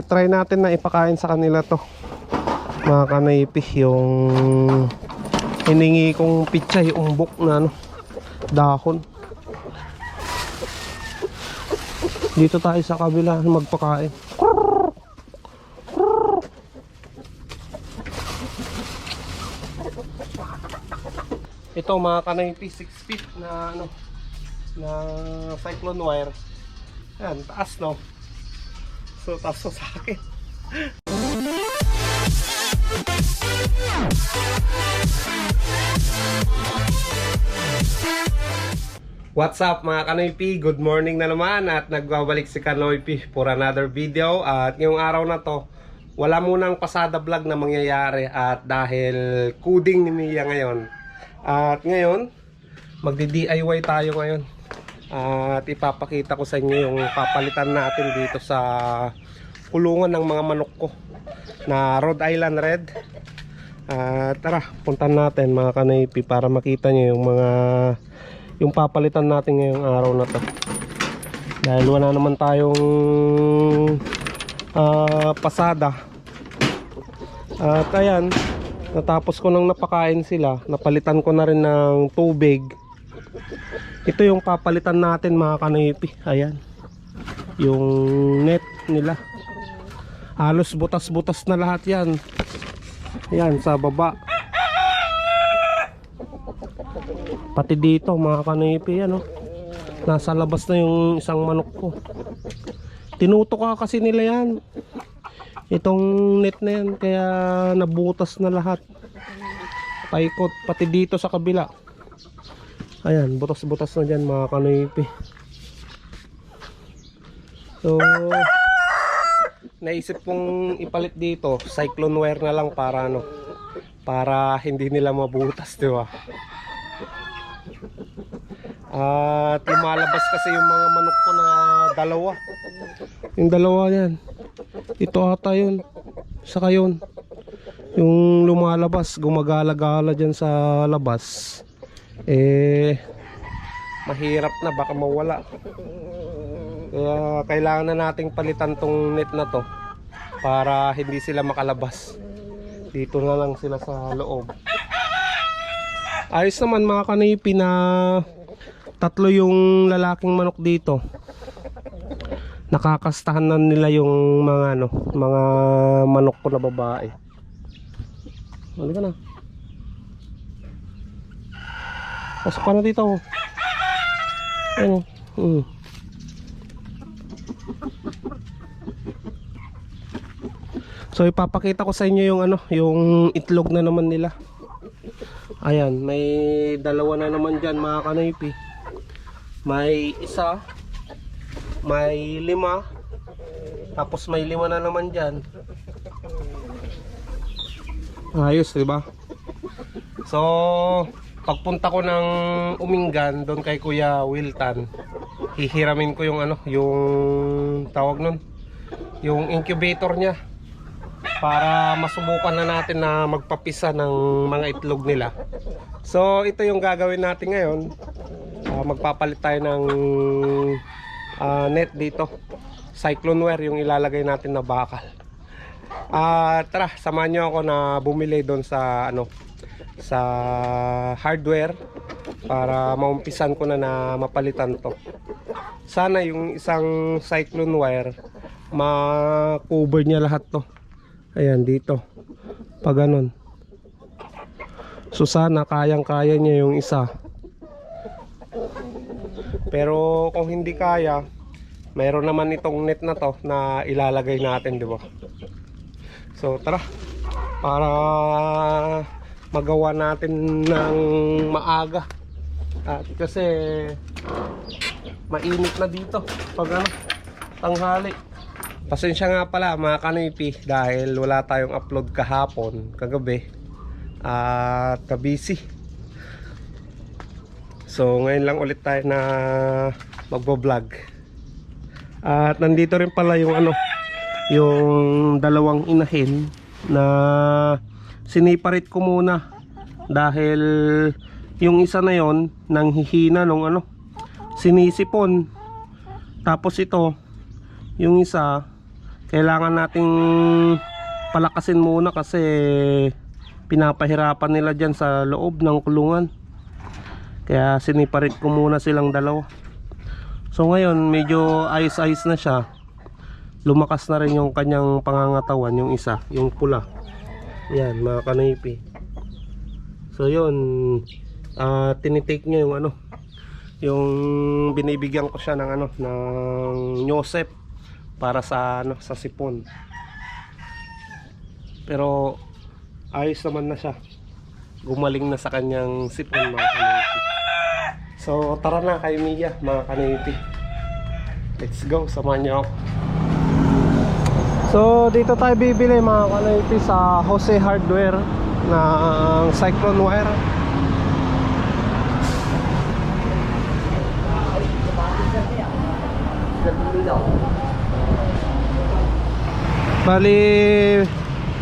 try natin na ipakain sa kanila to, mga kanaypi, yung hiningi kong pichay, umbok na ano, dahon. Dito tayo sa kabila magpakain. Ito mga kanaypi, 6 feet na ano, na cyclone wire. Ayan, taas no. So taas sa akin. What's up mga Kanoypi? Good morning na naman at nagbabalik si Kanoypi for another video. At ngayong araw na to, wala munang pasada vlog na mangyayari at dahil coding ni Mia ngayon. At ngayon, magdi-DIY tayo ngayon. At ipapakita ko sa inyo yung papalitan natin dito sa kulungan ng mga manok ko na Rhode Island Red. Tara, puntan natin mga Kanoypi para makita nyo yung papalitan natin ngayong araw na to. Dahil wala naman tayong pasada. At ayan, natapos ko nang napakain sila, napalitan ko na rin ng tubig. Ito yung papalitan natin mga Kanoypi. Ayan, yung net nila. Halos butas-butas na lahat yan. Ayan, sa baba. Pati dito mga Kanoypi, ano, nasa labas na yung isang manok ko. Tinutok kasi nila yan, itong net na yan, kaya nabutas na lahat. Paikot, pati dito sa kabila. Ayan, butas-butas na dyan mga Kanoypi. So naisip kong ipalit dito cyclone wire na lang para ano, para hindi nila mabutas, di ba? At lumalabas kasi yung mga manok ko na dalawa. Yung dalawa yan, ito ata yun, saka yun, yung lumalabas, gumagala-gala dyan sa labas. Mahirap na, baka mawala. Kaya kailangan na nating palitan tong net na to para hindi sila makalabas. Dito na lang sila sa loob. Ayos naman mga Kanoypi na tatlo yung lalaking manok dito. Nakakastahan na nila yung mga ano, mga manok ko na babae. Halika na. Pasok ka na dito. Ayun. So ipapakita ko sa inyo yung ano, yung itlog na naman nila. Ayan, may dalawa na naman dyan mga Kanoypi. May isa, may 5, tapos may 5 na naman dyan. Ayos, diba? So pagpunta ko ng Umingan doon kay Kuya Wilton, hihiramin ko yung ano, yung tawag nun, yung incubator niya, para masubukan na natin na magpapisa ng mga itlog nila. So ito yung gagawin natin ngayon. Magpapalit tayo ng net dito, cyclone wire yung ilalagay natin na bakal. Tara, samahan nyo ako na bumili doon sa ano, sa hardware para maumpisan ko na mapalitan to. Sana yung isang cyclone wire ma-cover niya lahat to. Ayan dito, pag ganun. So sana kayang-kaya niya yung isa. Pero kung hindi kaya, mayroon naman itong net na to na ilalagay natin, di ba? So tara, para magawa natin ng maaga. At kasi mainit na dito pag ano, tanghali. Pasensya nga pala mga Kanoypi dahil wala tayong upload kahapon, kagabi, at kabisi. So ngayon lang ulit tayo na magbo-vlog. At nandito rin pala yung ano, yung dalawang inahin na siniparit ko muna dahil yung isa na yon nang hihina nung ano, sinisipon. Tapos ito, yung isa kailangan nating palakasin muna kasi pinapahirapan nila dyan sa loob ng kulungan. Kaya siniparit ko muna silang dalawa. So ngayon medyo ayos-ayos na siya. Lumakas na rin yung kanyang pangangatawan, yung isa, yung pula. Yan mga kanipi. So yun, tinitake niya yung ano, yung binibigyan ko siya ng ano, ng Yosep para sa ano, sa sipon. Pero ayos naman na siya. Gumaling na sa kanyang sipon mga kanipi. So tara na kay Mia mga kanipi. Let's go, samahan niyo ako. So dito tayo bibili mga kanipi sa Jose Hardware ng cyclone wire. Bali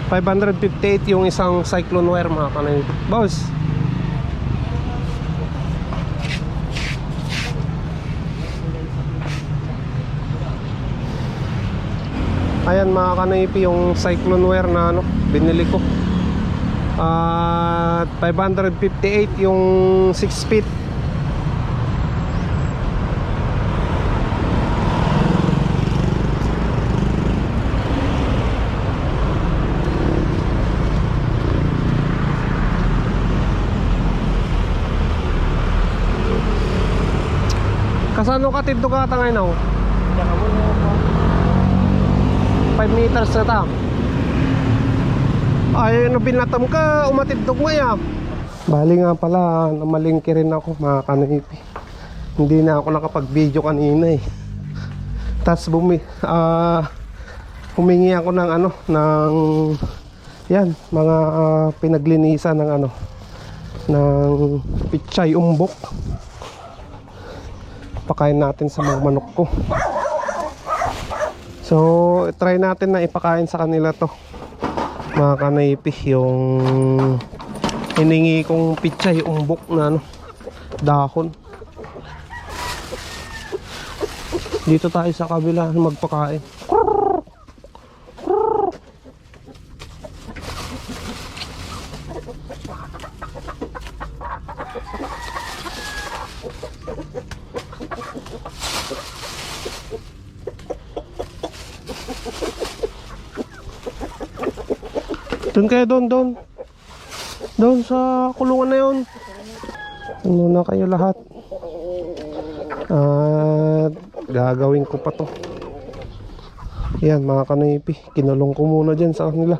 558 yung isang cyclone wire mga kanipi. Boss, ayan mga kanipi yung cyclone wire na ano, binili ko. At 558 yung 6 feet. Kasano ka tidto ka ta ngayon? 5 meters na ta. Ay, no binatam ka, umatidtog mo ya. Bali nga pala, namalingki rin ako mga kanipi. Hindi na ako nakapag-video kanina eh. Tapos humingi ako ng ano, ng yan, mga pinaglinisan ng ano, ng pichay umbok. Pakain natin sa mga manok ko. So, try natin na ipakain sa kanila to mga kanipi, yung hiningi kong pichay umbok na ano, dahon. Dito tayo sa kabila magpakain. Doon kayo, doon sa kulungan na yun. Ano na kayo lahat. At gagawin ko pa to. Yan mga kanipi, kinulong ko muna dyan sa kanila.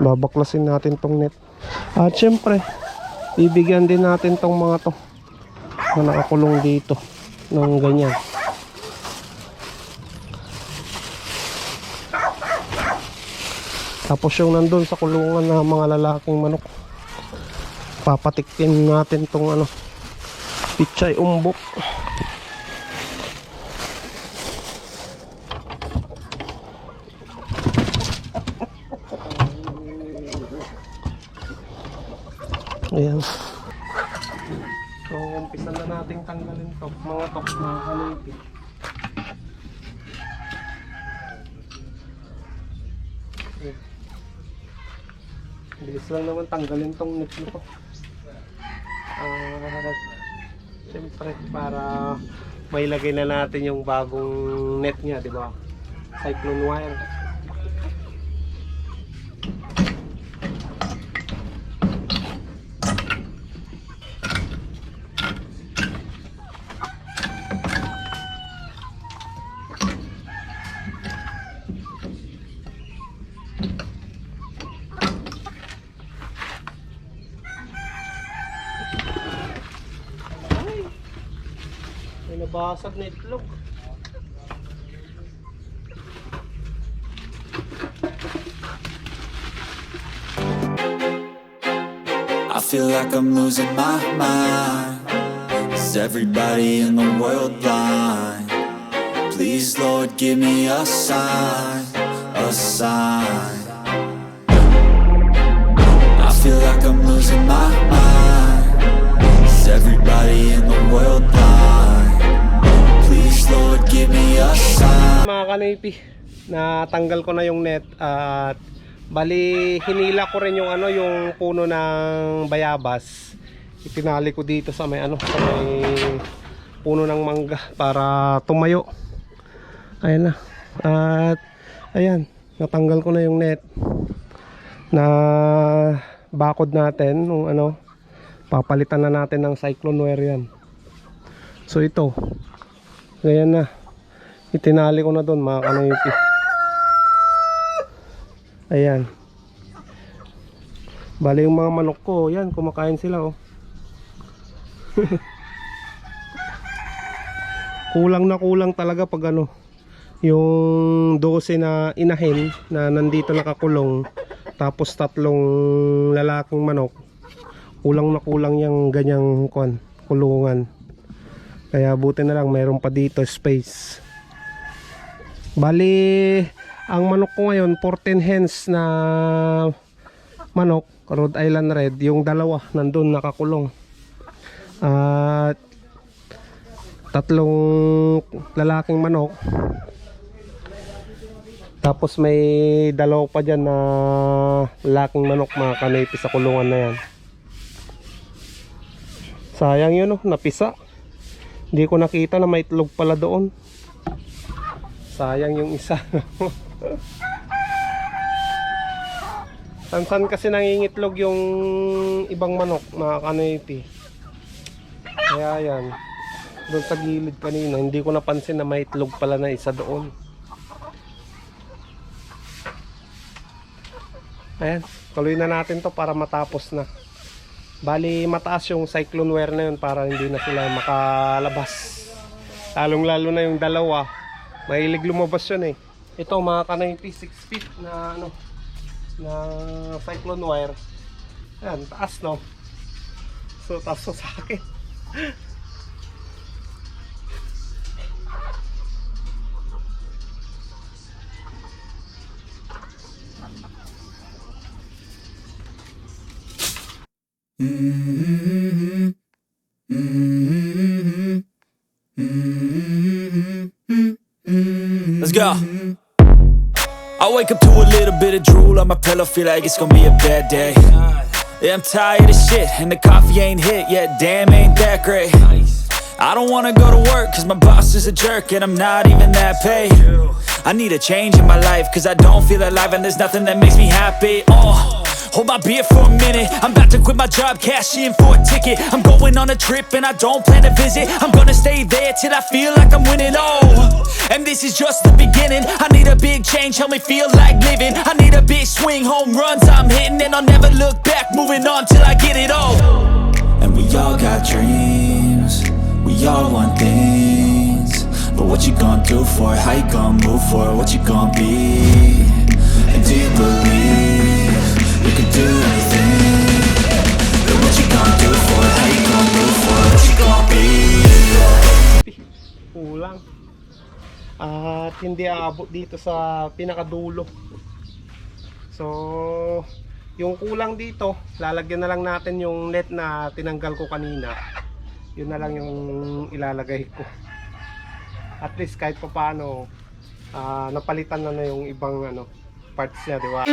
Babaklasin natin tong net. At syempre bibigyan din natin tong mga to na nakakulong dito ng ganyan. Tapos yung nandun sa kulungan na mga lalaking manok, papatikin natin tong ano, pichay umbok. Ayan. So umpisa na natin tanggalin to, mga kanipi. Bilis lang naman tanggalin tong net nito. Siyempre para mailagay na natin yung bagong net niya, di ba? Cyclone wire. Nabasag na itlog. I feel like I'm losing my mind. Is everybody in the world blind? Please Lord give me a sign, a sign. I feel like I'm losing my mind. Is everybody in the world blind? Please Lord, give me a sign. Mga kanipi, natanggal ko na yung net at bali hinila ko rin yung ano, yung puno ng bayabas. Itinali ko dito sa may ano, sa may puno ng mangga para tumayo. Ayan na. At ayan, natanggal ko na yung net na bakod natin nung ano, papalitan na natin ng cyclone wire yan. So ito, ayan na, itinali ko na doon mga kanipi. Ayan, bali yung mga manok ko, yan, kumakain sila oh. Kulang na kulang talaga pag ano, yung 12 na inahin na nandito nakakulong, tapos 3 lalaking manok, kulang na kulang yung ganyang kulungan. Kaya buti na lang mayroon pa dito space. Bali ang manok ko ngayon 14 hens na manok, Rhode Island Red, yung dalawa nandun nakakulong. At 3 lalaking manok. Tapos may 2 pa dyan na lalaking manok mga kanipi sa kulungan na yan. Sayang yun oh, napisa. Hindi ko nakita na may itlog pala doon. Sayang yung isa. San kasi nangingitlog yung ibang manok mga kanipi. Kaya yan, doon sa gilid kanina hindi ko napansin na may itlog pala na isa doon. Ayan, tuloy na natin to para matapos na. Bali mataas yung cyclone wire na yun para hindi na sila makalabas. Lalong lalo na yung dalawa, mahilig lumabas yun eh. Ito mga kanipi, 6 feet na ano, na cyclone wire. Ayan, taas no. So taas to sa akin. Let's go. I wake up to a little bit of drool on my pillow, feel like it's gonna be a bad day. Yeah, I'm tired of shit, and the coffee ain't hit yet, damn ain't that great. I don't wanna go to work, cause my boss is a jerk, and I'm not even that paid. I need a change in my life, cause I don't feel alive, and there's nothing that makes me happy. Hold my beer for a minute, I'm about to quit my job, cash in for a ticket. I'm going on a trip and I don't plan to visit. I'm gonna stay there till I feel like I'm winning, and this is just the beginning. I need a big change, help me feel like living. I need a big swing, home runs I'm hitting, and I'll never look back, moving on till I get it all. And we all got dreams, we all want things, but what you gonna do for it? How you gonna move for it? What you gonna be? And do you believe you can do anything? But what you gonna do for it? How you gonna move for it? What you gonna be? Kulang. At hindi aabot dito sa pinakadulo. So yung kulang dito, lalagyan na lang natin yung net na tinanggal ko kanina. Yun na lang yung ilalagay ko. At least kahit pa paano, napalitan na yung ibang ano, parts niya, di ba?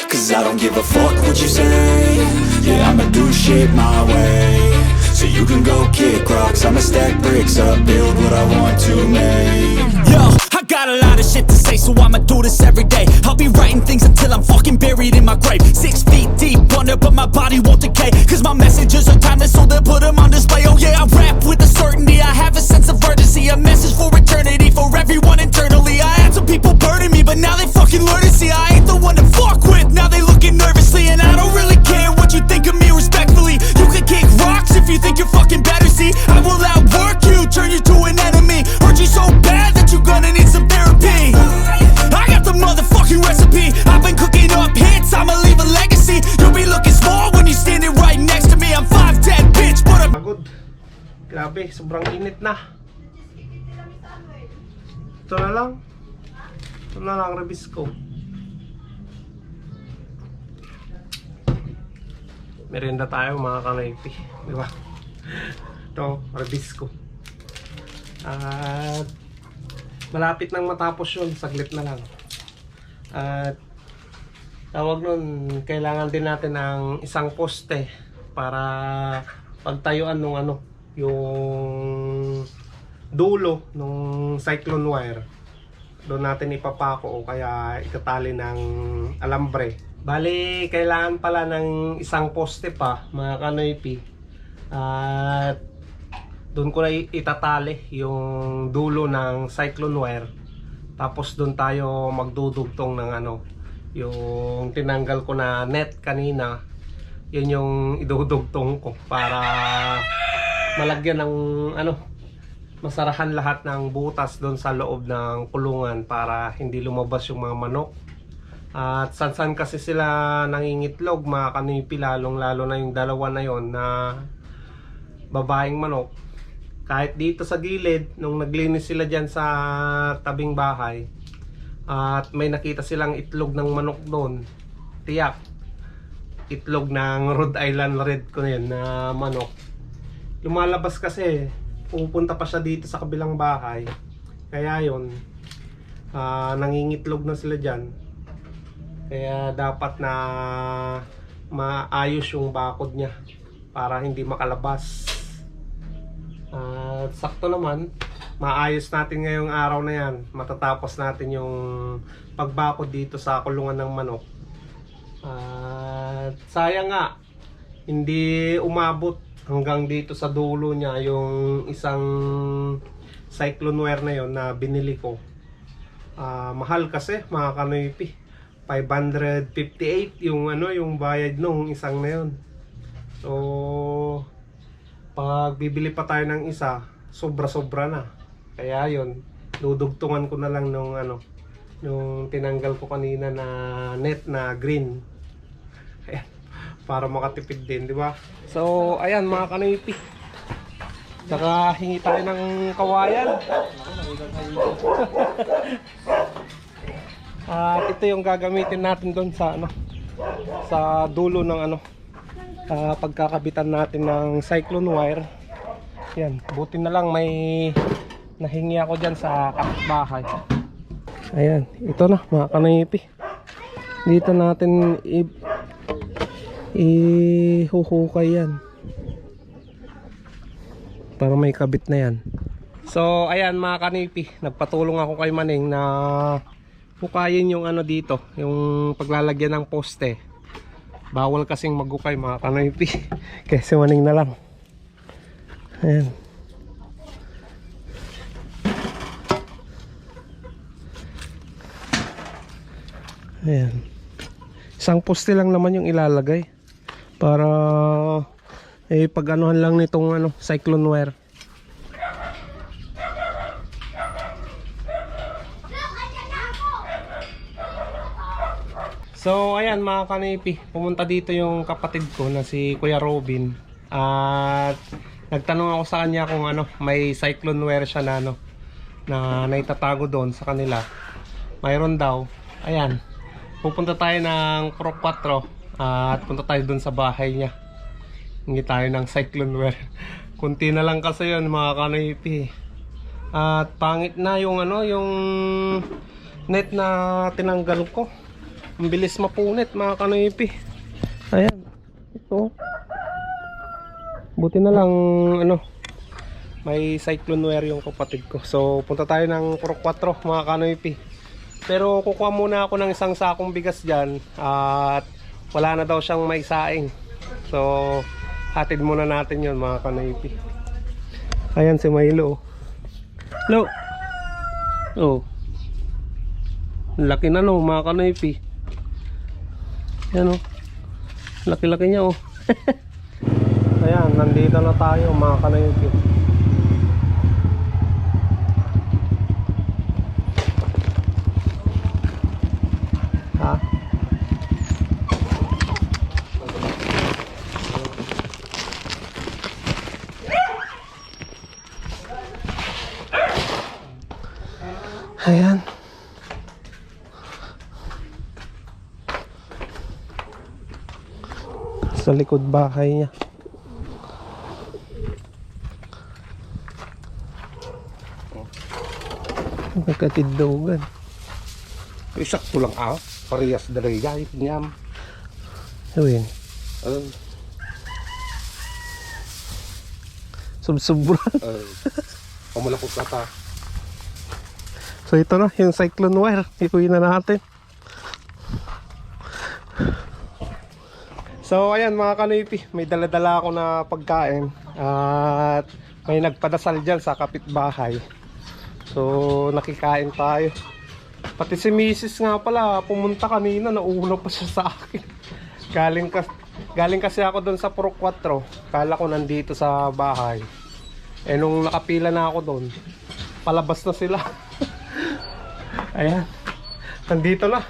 Cause I don't give a fuck what you say. Yeah, I'ma do shit my way. So you can go kick rocks, I'ma stack bricks up, build what I want to make. Yo, I got a lot of shit to say, so I'ma do this every day. I'll be writing things until I'm fucking buried in my grave. 6 feet deep under, but my body won't decay. Cause my messages are timeless, so they'll put them on display. Oh yeah, I rap with a certainty, I have a sense of urgency. A message for eternity, for everyone internally. I had some people burning me, but now they fucking learn to see I ain't the one to fuck with, now they looking nervously. And I don't really care what you think of me, respectfully. You can kick rocks if you think you're fucking better, see I will outwork you, turn you to an enemy. Hurt you so bad that you're gonna need some therapy. I got the motherfucking recipe, I've been cooking up hits, I'ma leave a legacy. You'll be looking small when you're standing right next to me. I'm 5'10", bitch, but I'm Pagod. Grabe, sobrang init na. Ito na lang. Ito na lang, release ko. Merienda tayo mga kanaypi, di ba? Ito, Rebisco. At malapit nang matapos yun, saglit na lang. At tawag nun, kailangan din natin ng isang poste para pagtayuan nung ano, yung dulo nung cyclone wire. Doon natin ipapako o kaya itatali ng alambre. Bali, kailangan pala ng isang poste pa, mga kanoypi. At doon ko na itatali yung dulo ng cyclone wire. Tapos doon tayo magdudugtong ng ano, yung tinanggal ko na net kanina. Yun yung idudugtong ko para malagyan ng ano, masarahan lahat ng butas doon sa loob ng kulungan para hindi lumabas yung mga manok. At san kasi sila nangingitlog, mga kanipi, lalong lalo na yung dalawa na yon na babaeng manok. Kahit dito sa gilid, nung naglinis sila dyan sa tabing bahay at may nakita silang itlog ng manok doon, tiyak itlog ng Rhode Island Red ko na yun na manok. Lumalabas kasi, pupunta pa siya dito sa kabilang bahay. Kaya yun, nangingitlog na sila dyan. Kaya dapat na maayos yung bakod niya para hindi makalabas. Sakto naman, maayos natin ngayong araw na yan. Matatapos natin yung pagbakod dito sa kulungan ng manok. Sayang nga, hindi umabot hanggang dito sa dulo niya yung isang cyclone wire na yon na binili ko. Mahal kasi, mga kanoypi. 558 yung ano, yung bayad nung isang na yon. So pag bibili pa tayo ng isa, sobra-sobra na. Kaya yon, dudugtungan ko na lang nung ano, nung tinanggal ko kanina na net na green. Ayan, para makatipid din, di ba? So ayan, mga kanipi, saka hingi tayo ng kawayan. At ito yung gagamitin natin doon sa ano, sa dulo ng ano, pagkakabitan natin ng cyclone wire. Yan, buti na lang may nahingi ako dyan sa kapitbahay. Ayan, ito na mga kanipi. Dito natin ihuhukay yan para may kabit na yan. So ayan, mga kanipi, nagpatulong ako kay Maneng na hukayin yung ano dito, yung paglalagyan ng poste. Bawal kasing maghukay, mga kanipi. Kaya si Maneng na lang. Ayan. Ayan. Isang poste lang naman yung ilalagay para pag-anuhan lang nitong ano, cyclone wire. So ayan, mga kanipi, pumunta dito yung kapatid ko na si Kuya Robin. At nagtanong ako sa kanya kung ano, may cyclone wire siya na ano, na naitatago doon sa kanila. Mayroon daw. Ayan, pupunta tayo ng Purok 4 at punta tayo doon sa bahay niya. Hingi tayo ng cyclone wire. Kunti na lang kasi yun, mga kanipi. At pangit na yung ano, yung net na tinanggal ko. Ang bilis mapunit, mga kanipi. Ayan, ito. Buti na lang ano, may cyclone wire yung kapatid ko. So punta tayo ng Purok 4, mga kanipi. Pero kukuha muna ako ng isang sakong bigas dyan. At wala na daw siyang may saing. So hatid muna natin yun, mga kanipi. Ayan si Milo. Hello. Oh, laki na no, mga kanipi. Yan o, laki-laki niya o. Ayan, nandito na tayo, mga kanipi. Ha? Ayan. Sa likod bahay niya. Nagkatidlogan. Isakto lang parehas dari gayet niyam. Ayun. Sub-subran. Pamalapot kata. So ito na, yung cyclone wire. Ikuyin na natin. So ayan mga kanipi, may dala-dala ako na pagkain. At may nagpadasal dyan sa kapitbahay. So nakikain tayo. Pati si Mrs. nga pala, pumunta kanina, nauna pa siya sa akin. Galing kasi ako doon sa Puro 4. Kala ko nandito sa bahay. Eh nung nakapila na ako doon, palabas na sila. Ayan, nandito na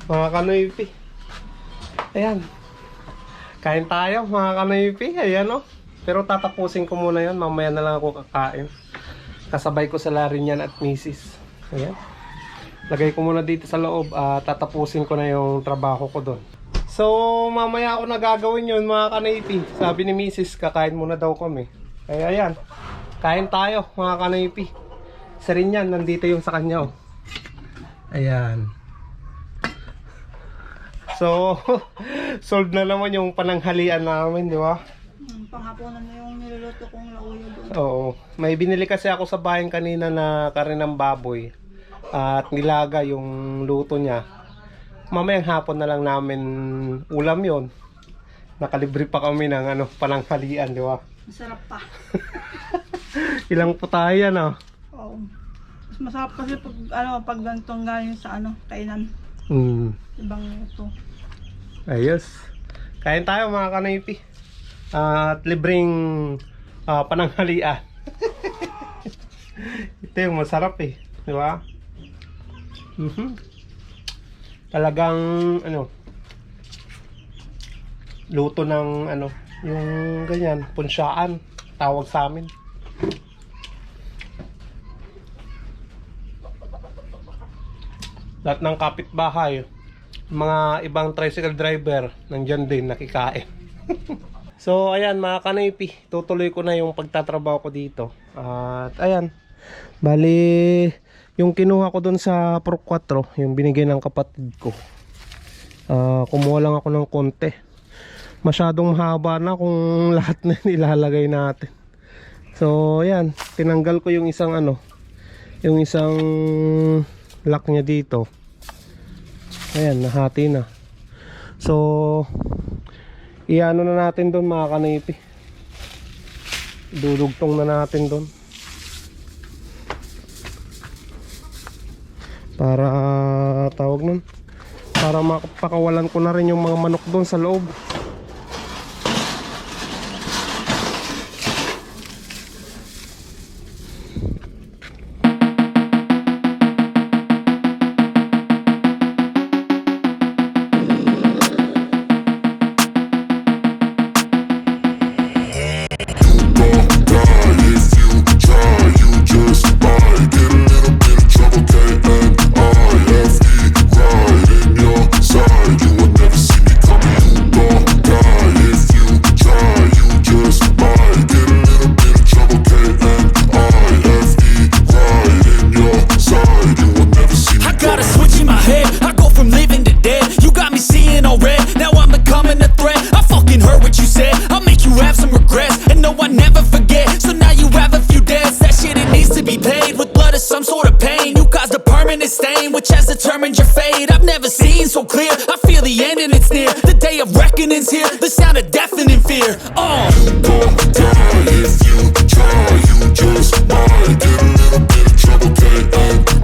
mga kanoypi. Ayan, kain tayo mga kanoypi. Ayan o. Pero tatapusin ko muna yan, mamaya na lang ako kakain. Kasabay ko sila rin yan at Mrs. Ayan, lagay ko muna dito sa loob at tatapusin ko na yung trabaho ko doon. So mamaya ako nagagawin yun mga kanoypi. Sabi ni Mrs. kakain muna daw kami. Kaya ayan, kain tayo mga kanoypi. Isa rin yan, nandito yung sa kanya oh. Ayan. So, solved na naman yung pananghalian namin, di ba? Panghaponan na yung niluluto kong lauyo doon. Oo. May binili kasi ako sa bayan kanina na karin ng baboy. At nilaga yung luto niya. Mamayang hapon na lang namin ulam yon. Nakalibre pa kami ng pananghalian, di ba? Masarap pa. Ilang putahe yan, oh. Oo. Mas masarap kasi pag ganitong galing sa kainan. Ibang ito. Ayos. Kain tayo mga kanoypi. At libreng pananghalian. Ito yung masarap eh, di ba? Talagang luto ng yung ganyan, punsyaan tawag sa amin. Lahat ng kapitbahay, mga ibang tricycle driver, nandyan din nakikain. So ayan mga kanoypi, tutuloy ko na yung pagtatrabaho ko dito. At ayan, bali yung kinuha ko dun sa Puro 4, yung binigay ng kapatid ko, kumuha lang ako ng konti. Masyadong mahaba na kung lahat na ilalagay natin. So ayan, tinanggal ko yung isang yung isang lock niya dito. Ayan, nahati na. So iano na natin doon mga kanipi. Dudugtong na natin doon para tawag nun, para mapakawalan ko na rin yung mga manok doon sa loob. Determined your fate, I've never seen so clear. I feel the end and it's near. The day of reckoning's here. The sound of deafening fear. You gon' die if you try. You just might get a little bit of trouble. K-N-I-F-E,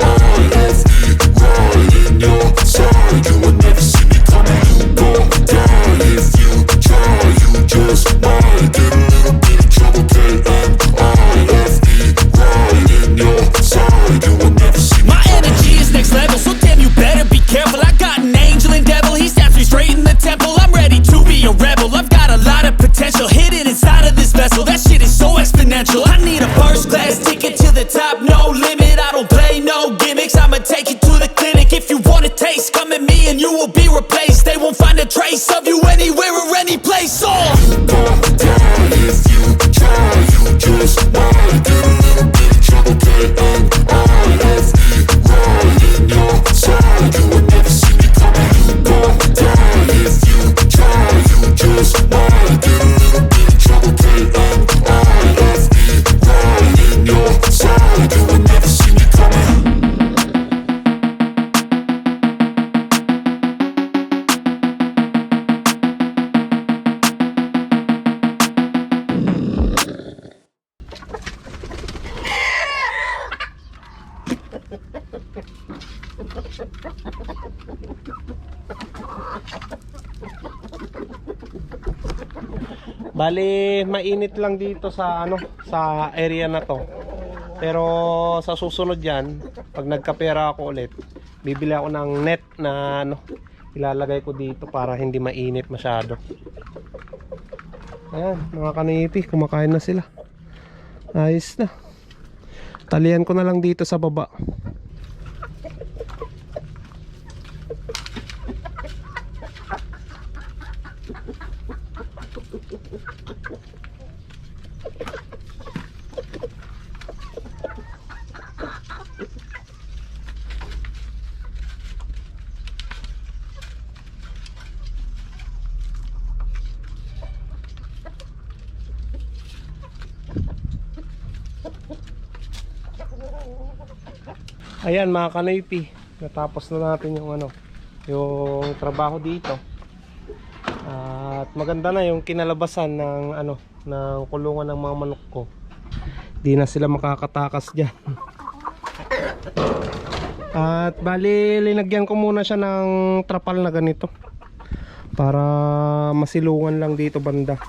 right in your side. You will never see me coming. You gon' die if you try. You just might get a little bit of trouble. K-N-I-F-E, right in your side. You will never see me. My energy is next level, so damn you better be careful. I got an angel and devil, he snaps me straight in the temple. I'm ready to be a rebel, I've got a lot of potential hidden inside of this vessel. That shit is so exponential. I need a first class ticket to the top, no limit. I don't play no gimmicks, I'ma take you to the clinic. If you want a taste, come at me and you will be replaced. They won't find a trace of you anywhere or any place. You gon' die if you try. You just might get a little bit of trouble. Bali, mainit lang dito sa sa area na to. Pero sa susunod yan, pag nagkapera ako ulit, bibili ako ng net na ilalagay ko dito para hindi mainit masyado. Ayan, mga kanipi, kumakain na sila. Ayos na. Talian ko na lang dito sa baba. Ayan mga kanoypi, natapos na natin yung yung trabaho dito. At maganda na yung kinalabasan ng ng kulungan ng mga manok ko. Di na sila makakatakas diyan. At bali linagyan ko muna siya ng trapal na ganito para masilungan lang dito banda.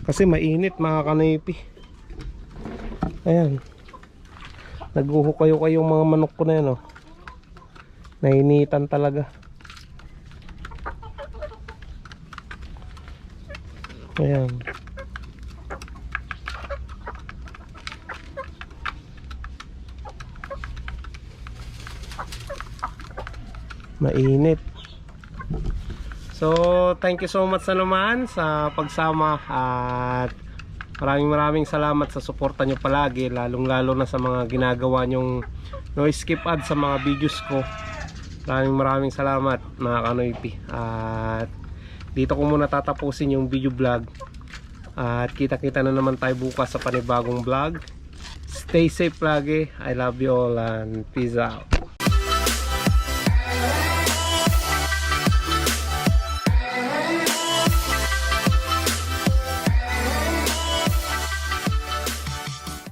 Kasi mainit mga kanoypi. Ayan. Naghuhukayo yung mga manok ko na yan, nainitan talaga. Ayan. Mainit. So, thank you so much na naman sa pagsama at maraming salamat sa suporta nyo palagi, lalong lalo na sa mga ginagawa nyong no skip ad sa mga videos ko. Maraming salamat mga kanoypi. At dito ko muna tatapusin yung video vlog. At kita-kita na naman tayo bukas sa panibagong vlog. Stay safe lagi. I love you all and peace out.